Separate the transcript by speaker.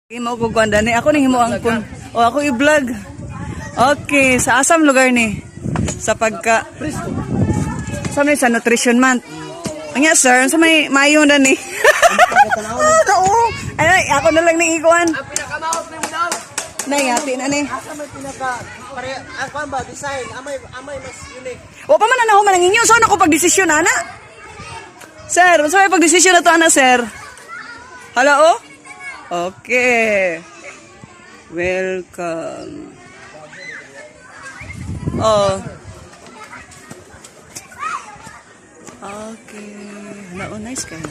Speaker 1: Imo ko ganda ni ako ning himo ang kun. O ako i-vlog. Okay, sa asam lugar ni? Sa pagka sa may sa nutrition month. Anya sir, sa may mayo na ni. Oo. Ay, ako na lang ning ikuan.
Speaker 2: Ang pinakamaot ni mo daw.
Speaker 1: Nayati na ni.
Speaker 2: Asa may pinaka pare ang kuan ba design amay mas unique.
Speaker 1: O pa man na ako man inyo so ako pagdesisyon ana. Sir, unsa may pagdesisyon na to ana sir? Hello? Okay. Welcome. Oh. Okay. Hello, nice guy.